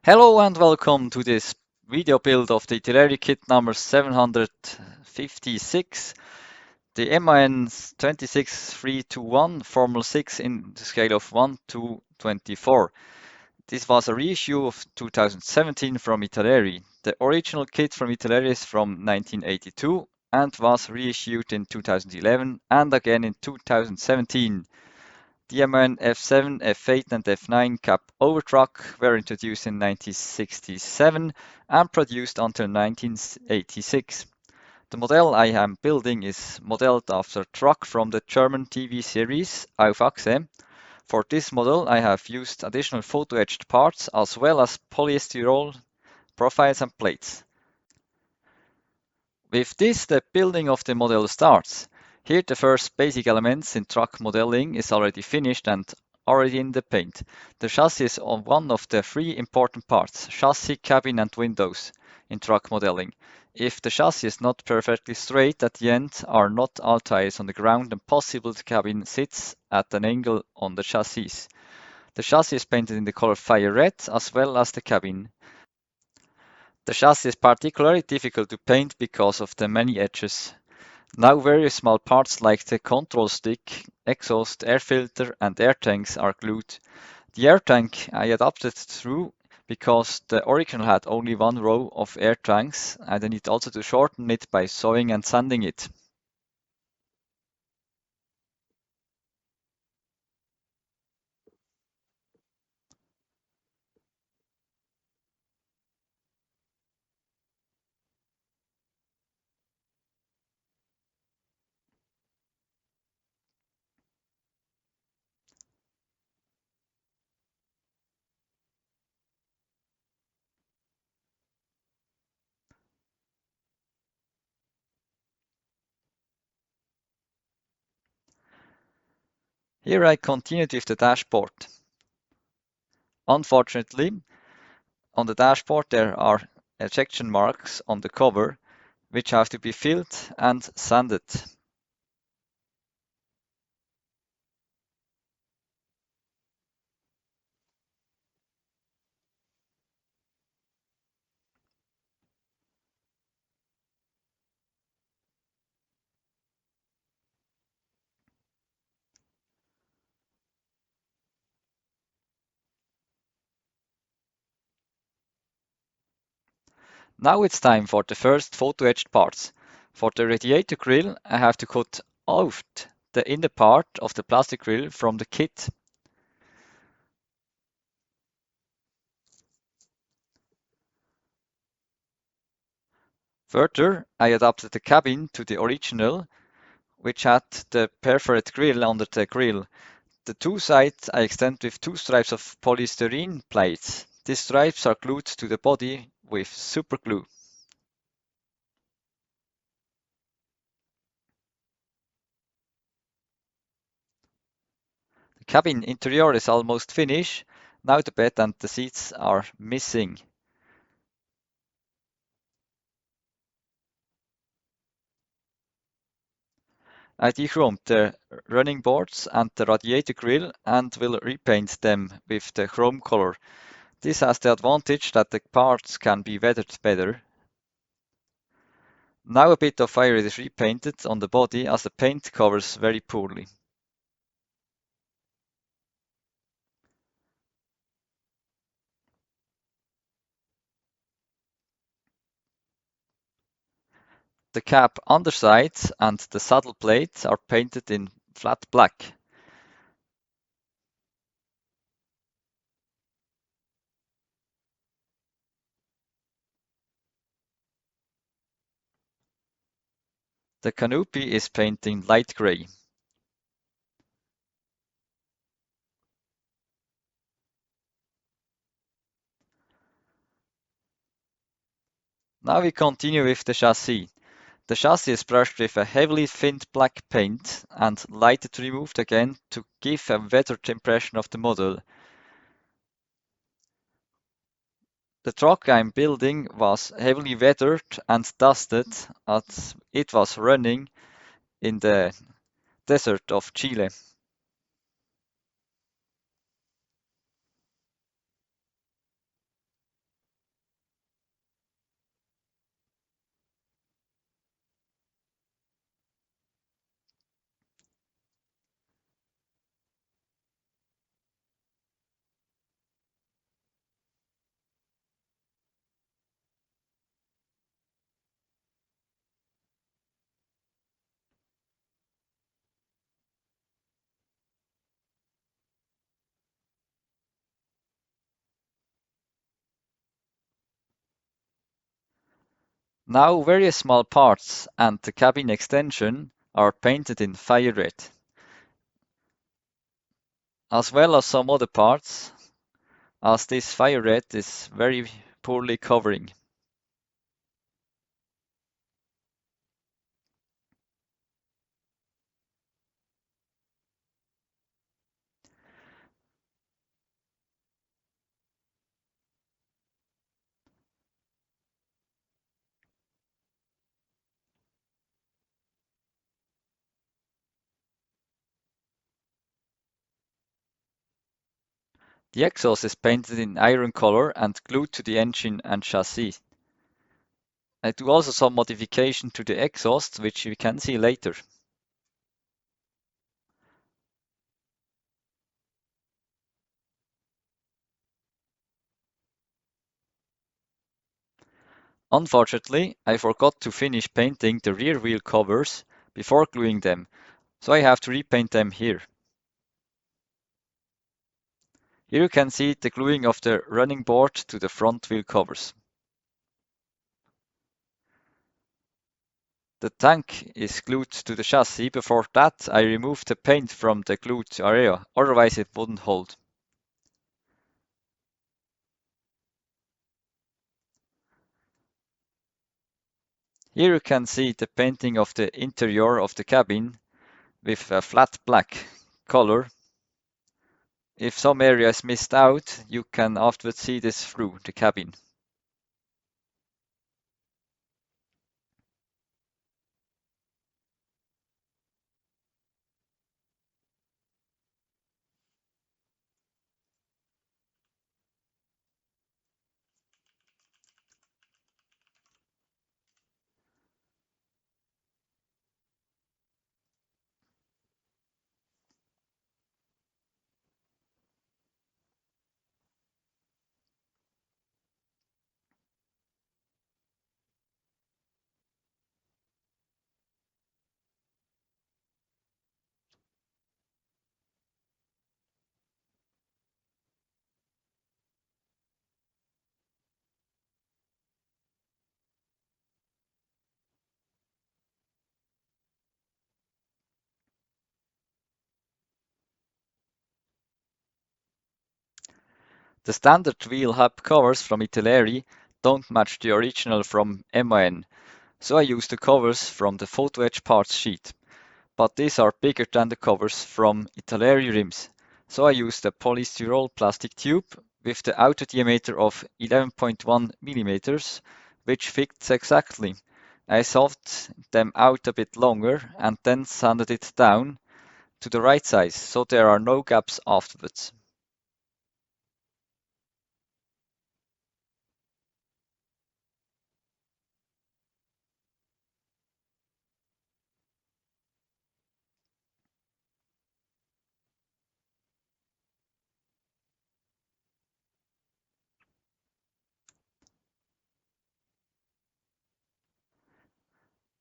Hello and welcome to this video build of the Italeri kit number 756, the MAN 26.321 Formel 6 in the scale of 1 to 24. This was a reissue of 2017 from Italeri. The original kit from Italeri is from 1982 and was reissued in 2011 and again in 2017. The MAN F7, F8 and F9 cab overtruck were introduced in 1967 and produced until 1986. The model I am building is modeled after a truck from the German TV series Auf Achse. For this model I have used additional photo-etched parts as well as polyester profiles and plates. With this, the building of the model starts. Here the first basic elements in truck modeling is already finished and already in the paint. The chassis is one of the three important parts, chassis, cabin and windows in truck modeling. If the chassis is not perfectly straight at the end, are not all tires on the ground and possible the cabin sits at an angle on the chassis. The chassis is painted in the color fire red as well as the cabin. The chassis is particularly difficult to paint because of the many edges. Now very small parts like the control stick, exhaust, air filter and air tanks are glued. The air tank I adapted through because the original had only one row of air tanks and I need also to shorten it by sewing and sanding it. Here I continued with the dashboard. Unfortunately, on the dashboard there are ejection marks on the cover which have to be filled and sanded. Now it's time for the first photo-etched parts. For the radiator grill, I have to cut out the inner part of the plastic grill from the kit. Further, I adapted the cabin to the original, which had the perforated grill under the grill. The two sides I extend with two stripes of polystyrene plates. These stripes are glued to the body with super glue. The cabin interior is almost finished. Now the bed and the seats are missing. I dechromed the running boards and the radiator grill and will repaint them with the chrome color. This has the advantage that the parts can be weathered better. Now a bit of fire is repainted on the body as the paint covers very poorly. The cab underside and the saddle plates are painted in flat black. The canopy is painted light gray. Now we continue with the chassis. The chassis is brushed with a heavily thinned black paint and lighted removed again to give a weathered impression of the model. The truck I'm building was heavily weathered and dusted as it was running in the desert of Chile. Now various small parts and the cabin extension are painted in fire red, as well as some other parts, as this fire red is very poorly covering. The exhaust is painted in iron color and glued to the engine and chassis. I do also some modification to the exhaust, which we can see later. Unfortunately, I forgot to finish painting the rear wheel covers before gluing them, so I have to repaint them here. Here you can see the gluing of the running board to the front wheel covers. The tank is glued to the chassis. Before that, I removed the paint from the glued area, otherwise it wouldn't hold. Here you can see the painting of the interior of the cabin with a flat black color. If some area is missed out, you can afterwards see this through the cabin. The standard wheel hub covers from Italeri don't match the original from MAN, so I used the covers from the photo etch parts sheet. But these are bigger than the covers from Italeri rims, so I used a polystyrol plastic tube with the outer diameter of 11.1 millimeters, which fits exactly. I sawed them out a bit longer and then sanded it down to the right size, so there are no gaps afterwards.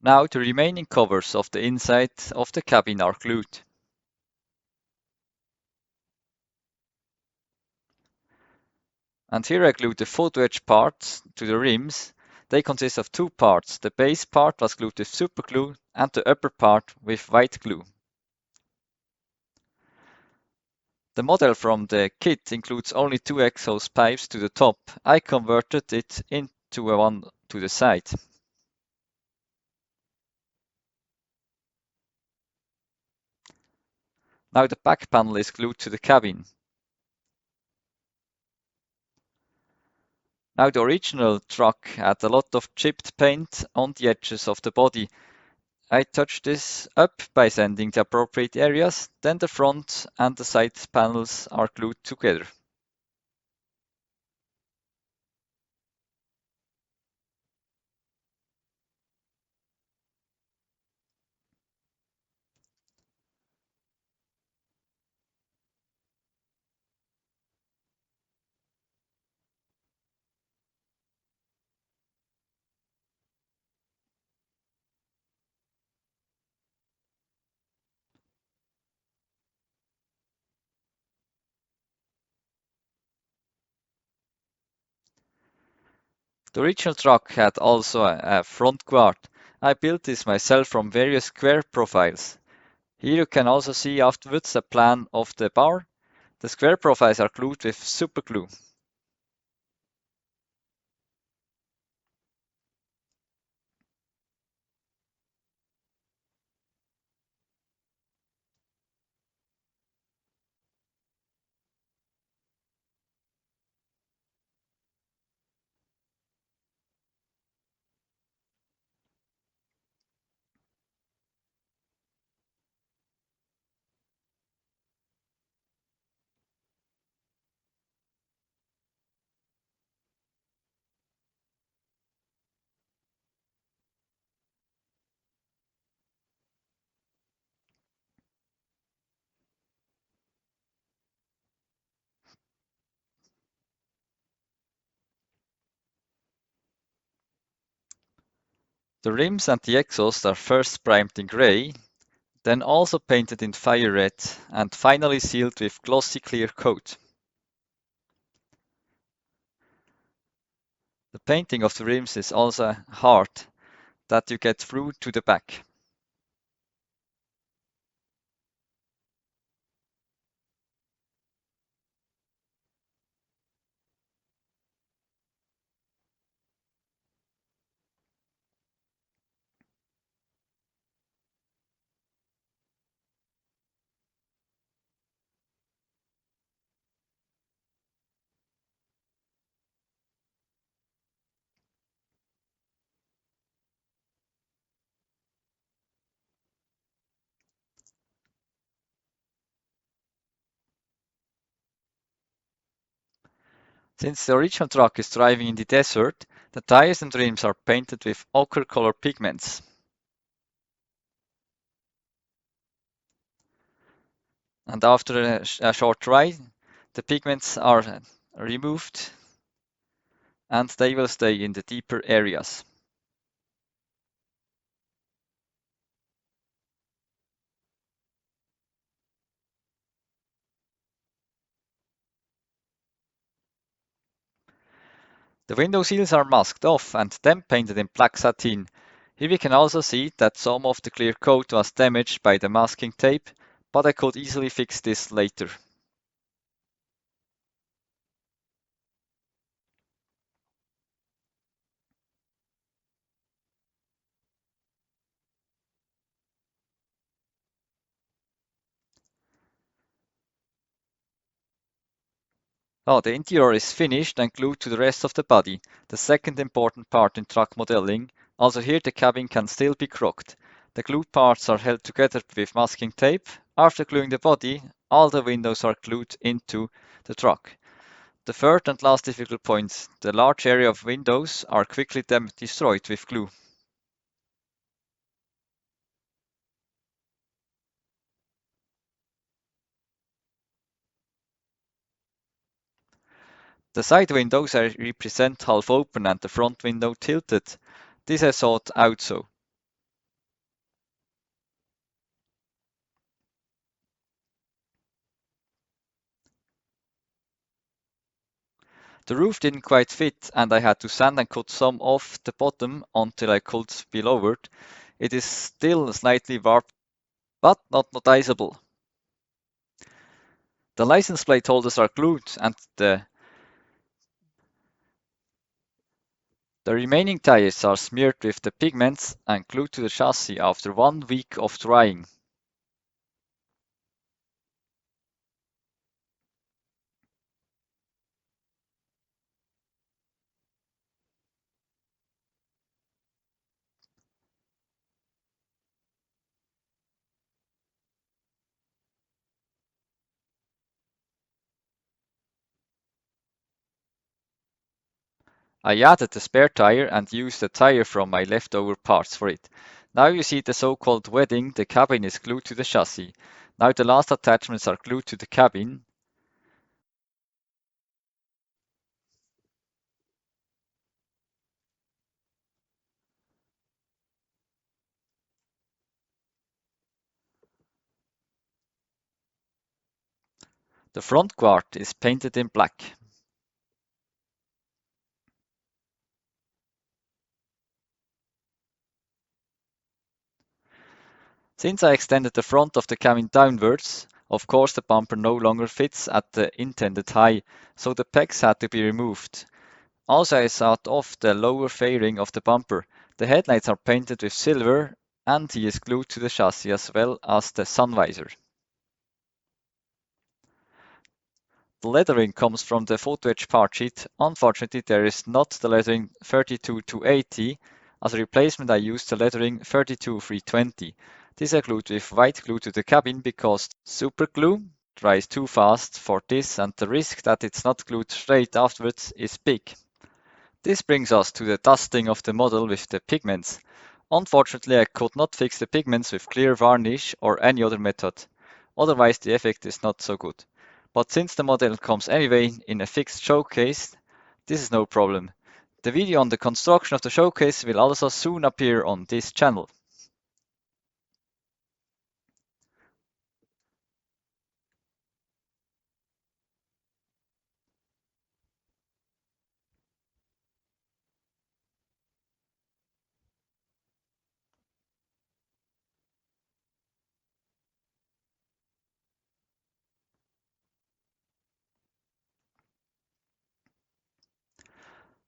Now the remaining covers of the inside of the cabin are glued. And here I glued the photo etch parts to the rims. They consist of two parts. The base part was glued with super glue and the upper part with white glue. The model from the kit includes only two exhaust pipes to the top. I converted it into a one to the side. Now the back panel is glued to the cabin. Now the original truck had a lot of chipped paint on the edges of the body. I touched this up by sanding the appropriate areas, then the front and the side panels are glued together. The original truck had also a front guard. I built this myself from various square profiles. Here you can also see afterwards a plan of the bar. The square profiles are glued with superglue. The rims and the exhaust are first primed in grey, then also painted in fire red, and finally sealed with glossy clear coat. The painting of the rims is also hard, that you get through to the back. Since the original truck is driving in the desert, the tires and rims are painted with ochre color pigments. And after a short ride, the pigments are removed and they will stay in the deeper areas. The window seals are masked off and then painted in black satin. Here we can also see that some of the clear coat was damaged by the masking tape, but I could easily fix this later. Oh, the interior is finished and glued to the rest of the body, the second important part in truck modeling. Also here the cabin can still be crooked. The glued parts are held together with masking tape. After gluing the body, all the windows are glued into the truck. The third and last difficult point, the large area of windows are quickly destroyed with glue. The side windows I represent half open and the front window tilted. This I thought out so. The roof didn't quite fit and I had to sand and cut some off the bottom until I could be lowered. It is still slightly warped, but not noticeable. The license plate holders are glued and the remaining tires are smeared with the pigments and glued to the chassis after 1 week of drying. I added the spare tire and used a tire from my leftover parts for it. Now you see the so-called wedding, the cabin is glued to the chassis. Now the last attachments are glued to the cabin. The front guard is painted in black. Since I extended the front of the cabin downwards, of course the bumper no longer fits at the intended height, so the pegs had to be removed. Also I sawed off the lower fairing of the bumper. The headlights are painted with silver and he is glued to the chassis as well as the sun visor. The lettering comes from the photo etch part sheet. Unfortunately there is not the lettering 32.280. As a replacement I used the lettering 32.320. This I glued with white glue to the cabin because super glue dries too fast for this and the risk that it's not glued straight afterwards is big. This brings us to the dusting of the model with the pigments. Unfortunately, I could not fix the pigments with clear varnish or any other method. Otherwise, the effect is not so good. But since the model comes anyway in a fixed showcase, this is no problem. The video on the construction of the showcase will also soon appear on this channel.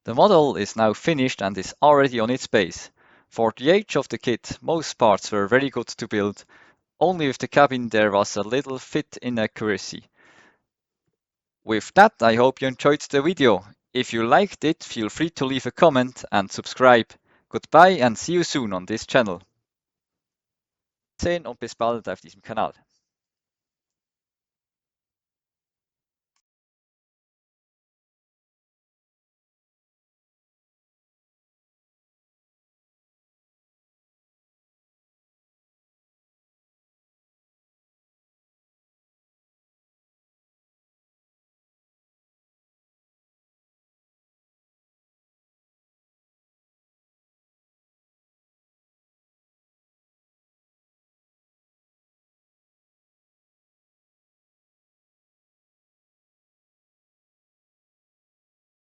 The model is now finished and is already on its base. For the age of the kit, most parts were very good to build. Only with the cabin there was a little fit inaccuracy. With that, I hope you enjoyed the video. If you liked it, feel free to leave a comment and subscribe. Goodbye and see you soon on this channel. Sehen und bis bald auf diesem Kanal.